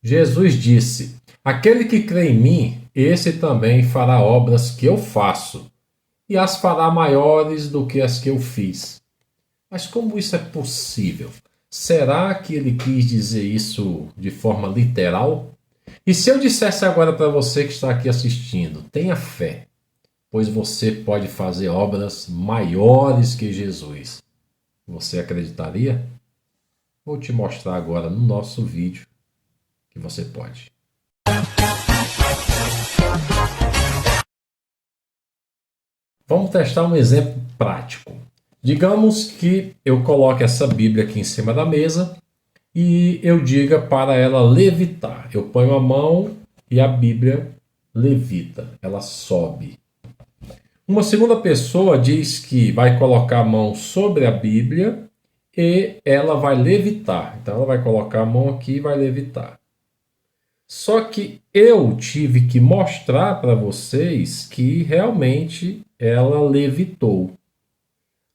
Jesus disse: Aquele que crê em mim, esse também fará obras que eu faço, e as fará maiores do que as que eu fiz. Mas como isso é possível? Será que ele quis dizer isso de forma literal? E se eu dissesse agora para você que está aqui assistindo, tenha fé, pois você pode fazer obras maiores que Jesus. Você acreditaria? Vou te mostrar agora no nosso vídeo que você pode. Vamos testar um exemplo prático. Digamos que eu coloque essa Bíblia aqui em cima da mesa e eu diga para ela levitar. Eu ponho a mão e a Bíblia levita, ela sobe. Uma segunda pessoa diz que vai colocar a mão sobre a Bíblia e ela vai levitar. Então ela vai colocar a mão aqui e vai levitar. Só que eu tive que mostrar para vocês que realmente ela levitou.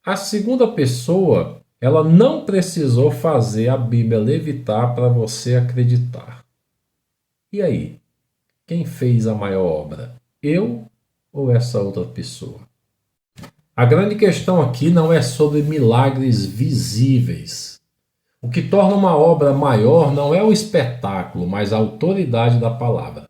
A segunda pessoa, ela não precisou fazer a Bíblia levitar para você acreditar. E aí? Quem fez a maior obra? Eu ou essa outra pessoa? A grande questão aqui não é sobre milagres visíveis. O que torna uma obra maior não é o espetáculo, mas a autoridade da palavra.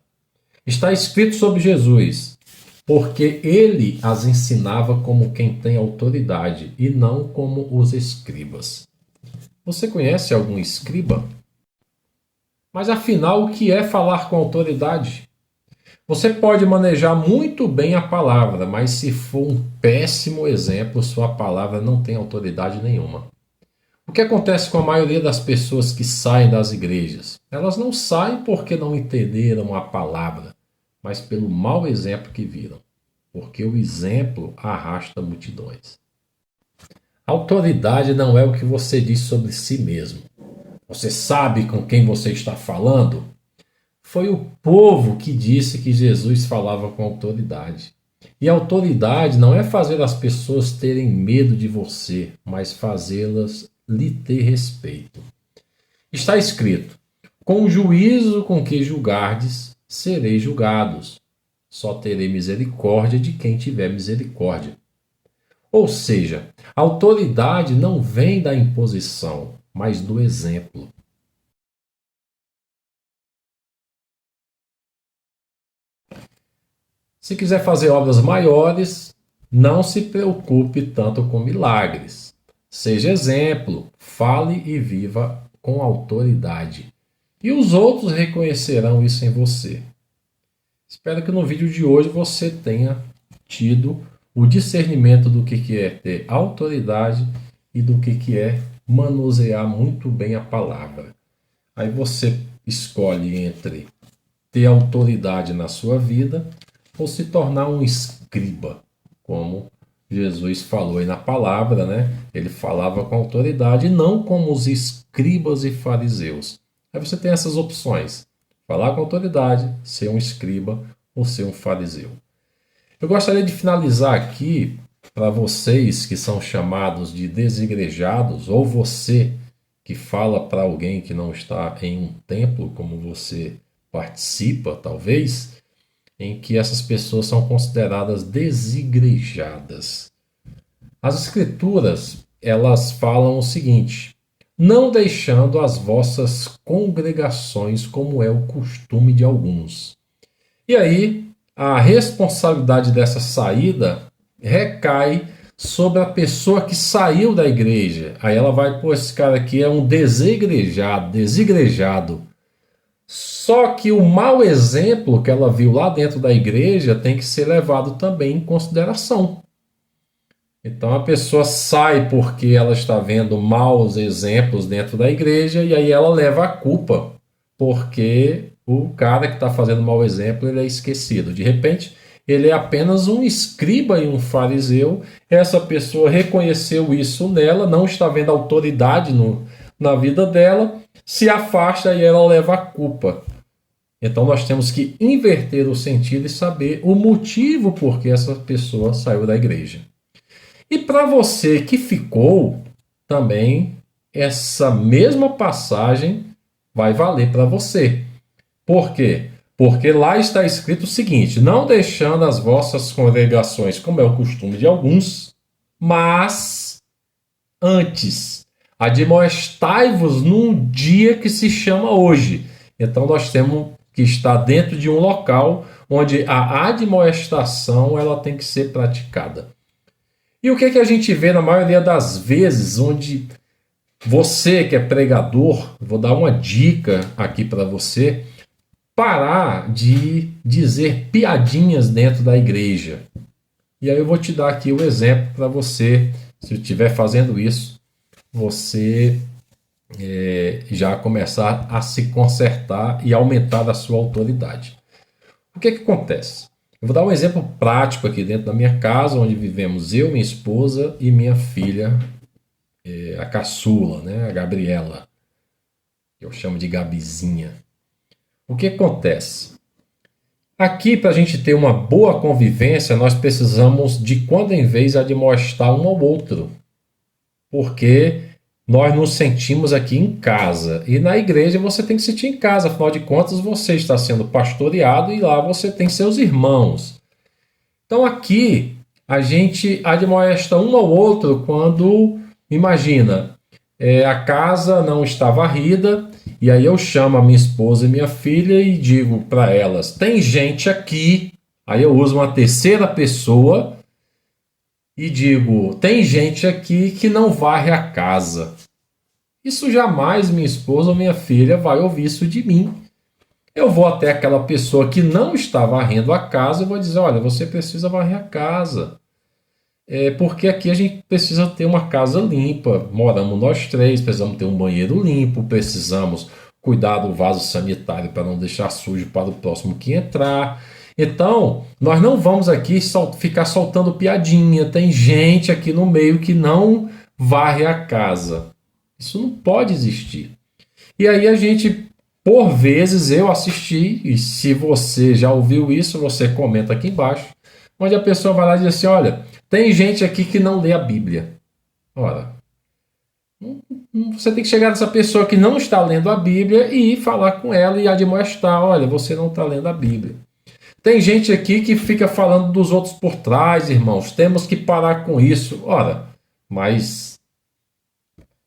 Está escrito sobre Jesus, porque ele as ensinava como quem tem autoridade e não como os escribas. Você conhece algum escriba? Mas afinal, o que é falar com autoridade? Você pode manejar muito bem a palavra, mas se for um péssimo exemplo, sua palavra não tem autoridade nenhuma. O que acontece com a maioria das pessoas que saem das igrejas? Elas não saem porque não entenderam a palavra, mas pelo mau exemplo que viram. Porque o exemplo arrasta multidões. Autoridade não é o que você diz sobre si mesmo. Você sabe com quem você está falando? Foi o povo que disse que Jesus falava com autoridade. E autoridade não é fazer as pessoas terem medo de você, mas fazê-las lhe ter respeito. Está escrito: com o juízo com que julgardes, sereis julgados. Só terei misericórdia de quem tiver misericórdia. Ou seja, a autoridade não vem da imposição, mas do exemplo. Se quiser fazer obras maiores, não se preocupe tanto com milagres. Seja exemplo, fale e viva com autoridade. E os outros reconhecerão isso em você. Espero que no vídeo de hoje você tenha tido o discernimento do que é ter autoridade e do que é manusear muito bem a palavra. Aí você escolhe entre ter autoridade na sua vida ou se tornar um escriba, como Jesus falou aí na palavra, né? Ele falava com autoridade, não como os escribas e fariseus. Aí você tem essas opções: falar com autoridade, ser um escriba ou ser um fariseu. Eu gostaria de finalizar aqui para vocês que são chamados de desigrejados, ou você que fala para alguém que não está em um templo, como você participa, talvez, em que essas pessoas são consideradas desigrejadas. As escrituras, elas falam o seguinte: não deixando as vossas congregações como é o costume de alguns. E aí, a responsabilidade dessa saída recai sobre a pessoa que saiu da igreja. Aí ela vai, pô, esse cara aqui é um desigrejado. Só que o mau exemplo que ela viu lá dentro da igreja tem que ser levado também em consideração. Então a pessoa sai porque ela está vendo maus exemplos dentro da igreja e aí ela leva a culpa, porque o cara que está fazendo mau exemplo ele é esquecido. De repente, ele é apenas um escriba e um fariseu. Essa pessoa reconheceu isso nela, não está vendo autoridade na vida dela, se afasta e ela leva a culpa. Então nós temos que inverter o sentido e saber o motivo por que essa pessoa saiu da igreja. E para você que ficou, também essa mesma passagem vai valer para você. Por quê? Porque lá está escrito o seguinte: não deixando as vossas congregações, como é o costume de alguns, mas antes admoestai-vos num dia que se chama hoje. Então nós temos que estar dentro de um local onde a admoestação ela tem que ser praticada. E o que a gente vê na maioria das vezes, onde você que é pregador, vou dar uma dica aqui para você, parar de dizer piadinhas dentro da igreja. E aí eu vou te dar aqui o exemplo para você, se eu estiver fazendo isso, você já começar a se consertar e aumentar a sua autoridade. O que acontece? Eu vou dar um exemplo prático aqui dentro da minha casa, onde vivemos eu, minha esposa e minha filha, a caçula, né, a Gabriela, que eu chamo de Gabizinha. O que acontece? Aqui, para a gente ter uma boa convivência, nós precisamos de quando em vez admoestar um ao outro. Porque nós nos sentimos aqui em casa. E na igreja você tem que se sentir em casa, afinal de contas você está sendo pastoreado e lá você tem seus irmãos. Então aqui a gente admoesta um ao outro quando, imagina, a casa não está varrida, e aí eu chamo a minha esposa e minha filha e digo para elas, tem gente aqui, aí eu uso uma terceira pessoa e digo, tem gente aqui que não varre a casa. Isso jamais minha esposa ou minha filha vai ouvir isso de mim. Eu vou até aquela pessoa que não está varrendo a casa e vou dizer, olha, você precisa varrer a casa. Porque aqui a gente precisa ter uma casa limpa, moramos nós três, precisamos ter um banheiro limpo, precisamos cuidar do vaso sanitário para não deixar sujo para o próximo que entrar. Então, nós não vamos aqui ficar soltando piadinha, tem gente aqui no meio que não varre a casa. Isso não pode existir. E aí a gente, por vezes, eu assisti, e se você já ouviu isso, você comenta aqui embaixo, onde a pessoa vai lá e diz assim, olha, tem gente aqui que não lê a Bíblia. Ora, você tem que chegar nessa pessoa que não está lendo a Bíblia e falar com ela e admoestar, olha, você não está lendo a Bíblia. Tem gente aqui que fica falando dos outros por trás, irmãos, temos que parar com isso. Ora, mas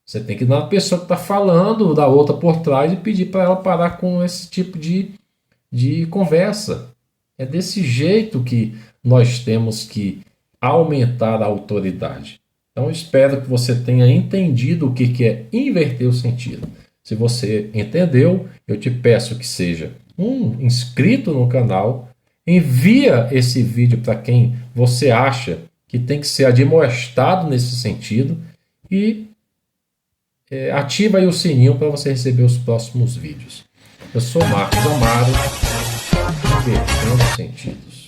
você tem que ir na pessoa que está falando da outra por trás e pedir para ela parar com esse tipo de conversa. É desse jeito que nós temos que aumentar a autoridade. Então, espero que você tenha entendido o que é inverter o sentido. Se você entendeu, eu te peço que seja um inscrito no canal, envia esse vídeo para quem você acha que tem que ser admoestado nesse sentido e ativa aí o sininho para você receber os próximos vídeos. Eu sou Marcos Amaro, invertendo sentidos.